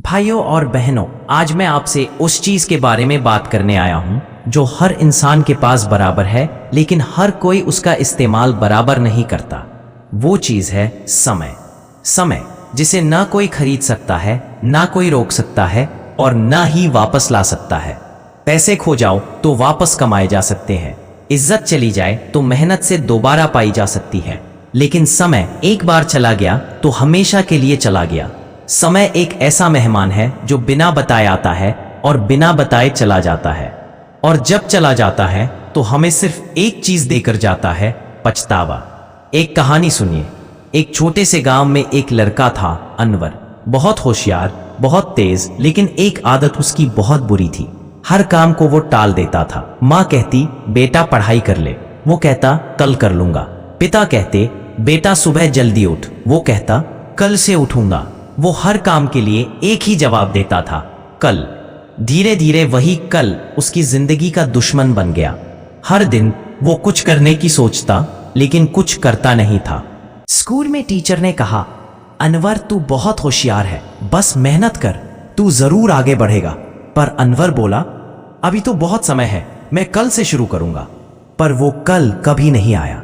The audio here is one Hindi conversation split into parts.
भाइयों और बहनों, आज मैं आपसे उस चीज के बारे में बात करने आया हूं जो हर इंसान के पास बराबर है, लेकिन हर कोई उसका इस्तेमाल बराबर नहीं करता। वो चीज है समय। समय जिसे ना कोई खरीद सकता है, ना कोई रोक सकता है और ना ही वापस ला सकता है। पैसे खो जाओ तो वापस कमाए जा सकते हैं, इज्जत चली जाए तो मेहनत से दोबारा पाई जा सकती है, लेकिन समय एक बार चला गया तो हमेशा के लिए चला गया। समय एक ऐसा मेहमान है जो बिना बताए आता है और बिना बताए चला जाता है, और जब चला जाता है तो हमें सिर्फ एक चीज देकर जाता है, पछतावा। एक कहानी सुनिए। एक छोटे से गांव में एक लड़का था, अनवर। बहुत होशियार, बहुत तेज, लेकिन एक आदत उसकी बहुत बुरी थी। हर काम को वो टाल देता था। माँ कहती बेटा पढ़ाई कर ले, वो कहता कल कर लूंगा। पिता कहते बेटा सुबह जल्दी उठ, वो कहता कल से उठूंगा। वो हर काम के लिए एक ही जवाब देता था, कल। धीरे धीरे वही कल उसकी जिंदगी का दुश्मन बन गया। हर दिन वो कुछ करने की सोचता, लेकिन कुछ करता नहीं था। स्कूल में टीचर ने कहा, अनवर तू बहुत होशियार है, बस मेहनत कर, तू जरूर आगे बढ़ेगा। पर अनवर बोला, अभी तो बहुत समय है, मैं कल से शुरू करूंगा। पर वो कल कभी नहीं आया।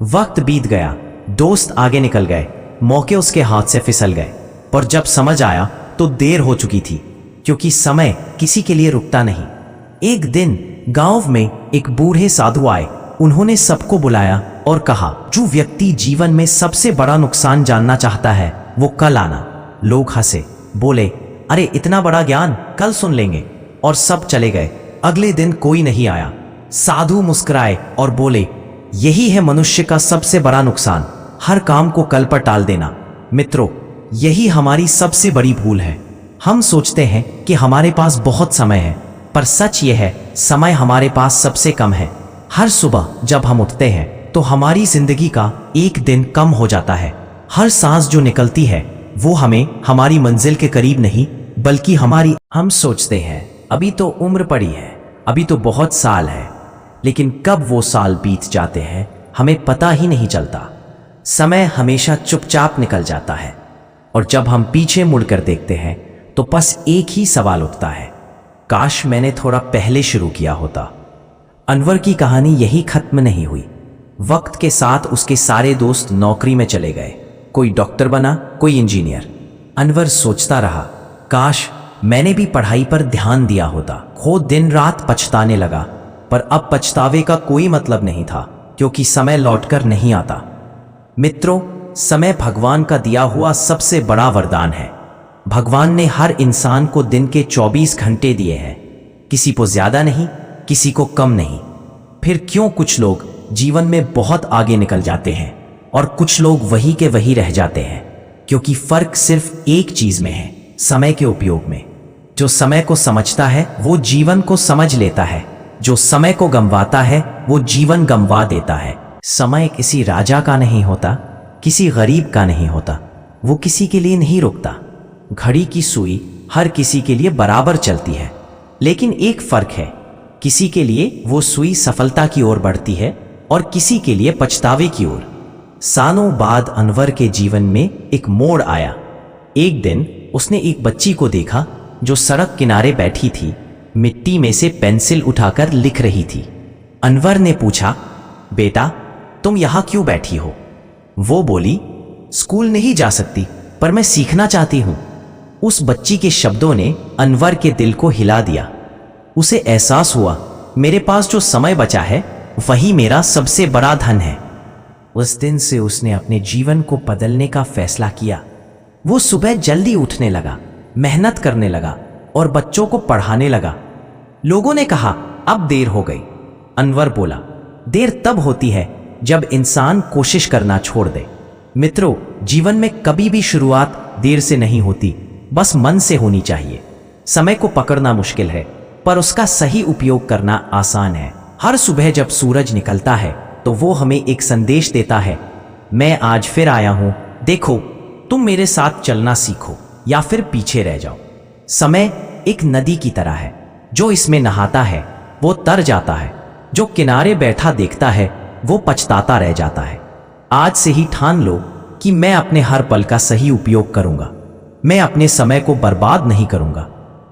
वक्त बीत गया, दोस्त आगे निकल गए, मौके उसके हाथ से फिसल गए। पर जब समझ आया तो देर हो चुकी थी, क्योंकि समय किसी के लिए रुकता नहीं। एक दिन गांव में एक बूढ़े साधु आए। उन्होंने सबको बुलाया और कहा, जो व्यक्ति जीवन में सबसे बड़ा नुकसान जानना चाहता है वो कल आना। लोग हंसे, बोले, अरे इतना बड़ा ज्ञान, कल सुन लेंगे। और सब चले गए। अगले दिन कोई नहीं आया। साधु मुस्कुराए और बोले, यही है मनुष्य का सबसे बड़ा नुकसान, हर काम को कल पर टाल देना। मित्रों, यही हमारी सबसे बड़ी भूल है। हम सोचते हैं कि हमारे पास बहुत समय है, पर सच यह है समय हमारे पास सबसे कम है। हर सुबह जब हम उठते हैं तो हमारी जिंदगी का एक दिन कम हो जाता है। हर सांस जो निकलती है वो हमें हमारी मंजिल के करीब नहीं, बल्कि हम सोचते हैं अभी तो उम्र पड़ी है, अभी तो बहुत साल है, लेकिन कब वो साल बीत जाते हैं हमें पता ही नहीं चलता। समय हमेशा चुपचाप निकल जाता है, और जब हम पीछे मुड़कर देखते हैं तो बस एक ही सवाल उठता है, काश मैंने थोड़ा पहले शुरू किया होता। अनवर की कहानी यही खत्म नहीं हुई। वक्त के साथ उसके सारे दोस्त नौकरी में चले गए। कोई डॉक्टर बना, कोई इंजीनियर। अनवर सोचता रहा, काश मैंने भी पढ़ाई पर ध्यान दिया होता। वो दिन रात पछताने लगा, पर अब पछतावे का कोई मतलब नहीं था, क्योंकि समय लौटकर नहीं आता। मित्रों, समय भगवान का दिया हुआ सबसे बड़ा वरदान है। भगवान ने हर इंसान को दिन के 24 घंटे दिए हैं, किसी को ज्यादा नहीं, किसी को कम नहीं। फिर क्यों कुछ लोग जीवन में बहुत आगे निकल जाते हैं और कुछ लोग वही के वही रह जाते हैं? क्योंकि फर्क सिर्फ एक चीज में है, समय के उपयोग में। जो समय को समझता है वो जीवन को समझ लेता है, जो समय को गंवाता है वो जीवन गंवा देता है। समय किसी राजा का नहीं होता, किसी गरीब का नहीं होता, वो किसी के लिए नहीं रुकता। घड़ी की सुई हर किसी के लिए बराबर चलती है, लेकिन एक फर्क है, किसी के लिए वो सुई सफलता की ओर बढ़ती है और किसी के लिए पछतावे की ओर। सालों बाद अनवर के जीवन में एक मोड़ आया। एक दिन उसने एक बच्ची को देखा जो सड़क किनारे बैठी थी, मिट्टी में से पेंसिल उठाकर लिख रही थी। अनवर ने पूछा, बेटा तुम यहां क्यों बैठी हो? वो बोली, स्कूल नहीं जा सकती, पर मैं सीखना चाहती हूं। उस बच्ची के शब्दों ने अनवर के दिल को हिला दिया। उसे एहसास हुआ, मेरे पास जो समय बचा है वही मेरा सबसे बड़ा धन है। उस दिन से उसने अपने जीवन को बदलने का फैसला किया। वो सुबह जल्दी उठने लगा, मेहनत करने लगा और बच्चों को पढ़ाने लगा। लोगों ने कहा, अब देर हो गई। अनवर बोला, देर तब होती है जब इंसान कोशिश करना छोड़ दे। मित्रों, जीवन में कभी भी शुरुआत देर से नहीं होती, बस मन से होनी चाहिए। समय को पकड़ना मुश्किल है, पर उसका सही उपयोग करना आसान है। हर सुबह जब सूरज निकलता है तो वो हमें एक संदेश देता है, मैं आज फिर आया हूं, देखो तुम मेरे साथ चलना सीखो या फिर पीछे रह जाओ। समय एक नदी की तरह है, जो इसमें नहाता है वो तर जाता है, जो किनारे बैठा देखता है वो पछताता रह जाता है। आज से ही ठान लो कि मैं अपने हर पल का सही उपयोग करूंगा। मैं अपने समय को बर्बाद नहीं करूंगा,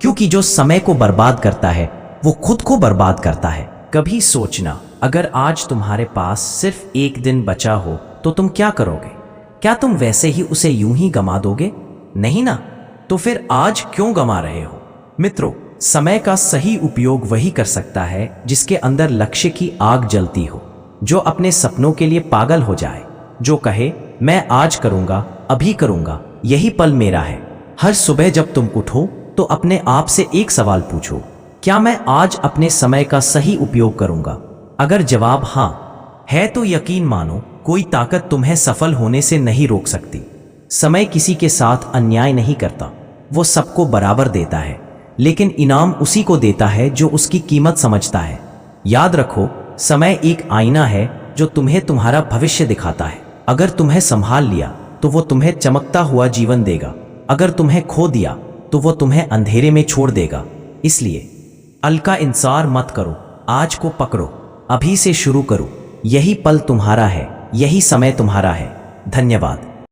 क्योंकि जो समय को बर्बाद करता है वो खुद को बर्बाद करता है। कभी सोचना, अगर आज तुम्हारे पास सिर्फ एक दिन बचा हो तो तुम क्या करोगे? क्या तुम वैसे ही उसे यूं ही गंवा दोगे? नहीं ना। तो फिर आज क्यों गंवा रहे हो? मित्रों, समय का सही उपयोग वही कर सकता है जिसके अंदर लक्ष्य की आग जलती हो, जो अपने सपनों के लिए पागल हो जाए, जो कहे मैं आज करूंगा, अभी करूंगा, यही पल मेरा है। हर सुबह जब तुम उठो तो अपने आप से एक सवाल पूछो, क्या मैं आज अपने समय का सही उपयोग करूंगा? अगर जवाब हाँ है तो यकीन मानो, कोई ताकत तुम्हें सफल होने से नहीं रोक सकती। समय किसी के साथ अन्याय नहीं करता, वो सबको बराबर देता है, लेकिन इनाम उसी को देता है जो उसकी कीमत समझता है। याद रखो, समय एक आईना है जो तुम्हें तुम्हारा भविष्य दिखाता है। अगर तुम्हें संभाल लिया तो वो तुम्हें चमकता हुआ जीवन देगा, अगर तुम्हें खो दिया तो वो तुम्हें अंधेरे में छोड़ देगा। इसलिए कल का इंतजार मत करो, आज को पकड़ो, अभी से शुरू करो। यही पल तुम्हारा है, यही समय तुम्हारा है। धन्यवाद।